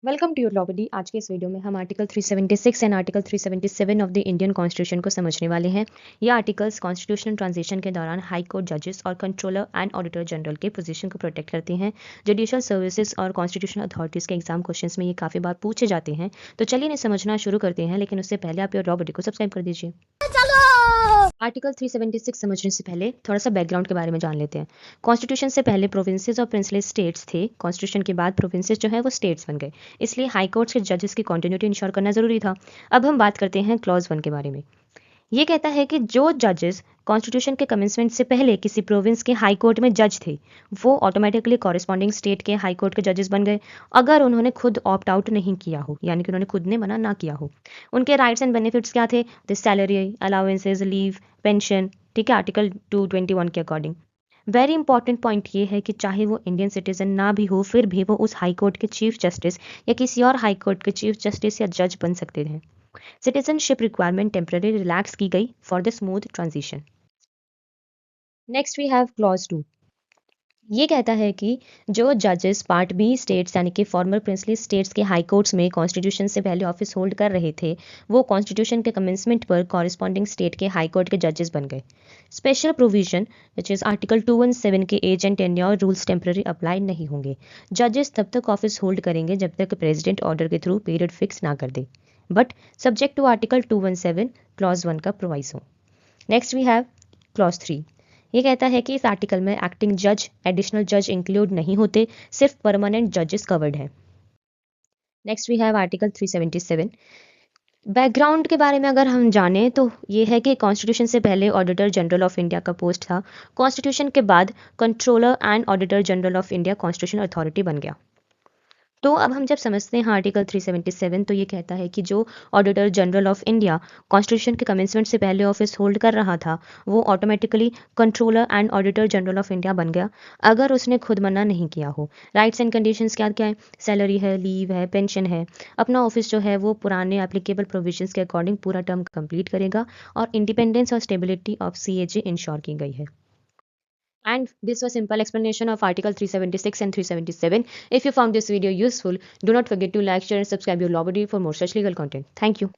Welcome to your law बडी। आज के इस वीडियो में हम article 376 and article 377 of the Indian constitution को समझने वाले हैं। ये आर्टिकल्स कॉन्स्टिट्यूशनल ट्रांजिशन के दौरान हाई कोर्ट जजेस और कंट्रोलर एंड ऑडिटर जनरल के पोजीशन को प्रोटेक्ट करते हैं। जुडिशियल सर्विसेज और कॉन्स्टिट्यूशनल अथॉरिटीज के एग्जाम क्वेश्चंस में ये काफ़ी बार पूछे जाते हैं। तो चलिए इन्हें समझना शुरू करते हैं, लेकिन उससे पहले आप योर लॉ बडी को सब्सक्राइब कर दीजिए। आर्टिकल 376 समझने से पहले थोड़ा सा बैकग्राउंड के बारे में जान लेते हैं। कॉन्स्टिट्यूशन से पहले प्रोविंसेस और प्रिंसली स्टेट्स थे। कॉन्स्टिट्यूशन के बाद प्रोविंसेस जो है वो स्टेट्स बन गए, इसलिए हाई कोर्ट्स के जजेस की कंटिन्यूटी इंश्योर करना जरूरी था। अब हम बात करते हैं क्लॉज 1 के बारे में। ये कहता है कि जो जजेस कॉन्स्टिट्यूशन के कमेंसमेंट से पहले किसी प्रोविंस के हाई कोर्ट में जज थे, वो ऑटोमेटिकली कॉरेस्पॉन्डिंग स्टेट के हाई कोर्ट के जजेस बन गए, अगर उन्होंने खुद ऑप्ट आउट नहीं किया हो, यानी कि उन्होंने खुद ने मना ना किया हो। उनके राइट्स एंड बेनिफिट्स क्या थे? The salary, allowances, leave, pension, ठीक है, आर्टिकल 221 के अकॉर्डिंग। वेरी इंपॉर्टेंट पॉइंट ये है कि चाहे वो इंडियन सिटीजन ना भी हो, फिर भी वो उस हाई कोर्ट के चीफ जस्टिस या किसी और हाई कोर्ट के चीफ जस्टिस या जज बन सकते हैं। सिटीजनशिप रिक्वायरमेंट टेम्पररी रिलैक्स की गई for the smooth transition. Next we have clause 2। ये कहता है कि जो जजेस पार्ट बी स्टेट्स यानी कि फॉर्मर प्रिंसली स्टेट्स के हाई कोर्ट्स में कॉन्स्टिट्यूशन से पहले ऑफिस होल्ड कर रहे थे, वो कॉन्स्टिट्यूशन के कमेंसमेंट पर कॉरेस्पॉन्डिंग स्टेट के हाई कोर्ट के जजेस बन गए। Special provision which is article 217 के age and tenure rules temporary apply नहीं होंगे। जजेस तब तक ऑफिस होल्ड करेंगे जब तक प्रेसिडेंट ऑर्डर के थ्रू पीरियड फिक्स ना कर दे, but subject to article 217 clause 1 का proviso. Next we have clause 3। ये कहता है कि इस आर्टिकल में एक्टिंग जज, एडिशनल जज इंक्लूड नहीं होते, सिर्फ परमानेंट जजेस कवर्ड है। Next we have article 377। Background के बारे में अगर हम जानें तो ये है कि कॉन्स्टिट्यूशन से पहले ऑडिटर जनरल ऑफ इंडिया का पोस्ट था। कॉन्स्टिट्यूशन के बाद controller and auditor general of India constitution authority बन गया। तो अब हम जब समझते हैं आर्टिकल 377, तो ये कहता है कि जो auditor general of India constitution के कमेंसमेंट से पहले ऑफिस होल्ड कर रहा था, वो automatically controller and auditor general of India बन गया, अगर उसने खुद मना नहीं किया हो। राइट्स एंड कंडीशंस क्या क्या है? सैलरी है, लीव है, पेंशन है। अपना ऑफिस जो है वो पुराने एप्लीकेबल प्रोविजंस के अकॉर्डिंग पूरा टर्म कंप्लीट करेगा, और इंडिपेंडेंस और स्टेबिलिटी ऑफ CAG इंश्योर की गई है। And this was simple explanation of Article 376 and 377. If you found this video useful, do not forget to like, share and subscribe your Law Buddy for more such legal content. Thank you.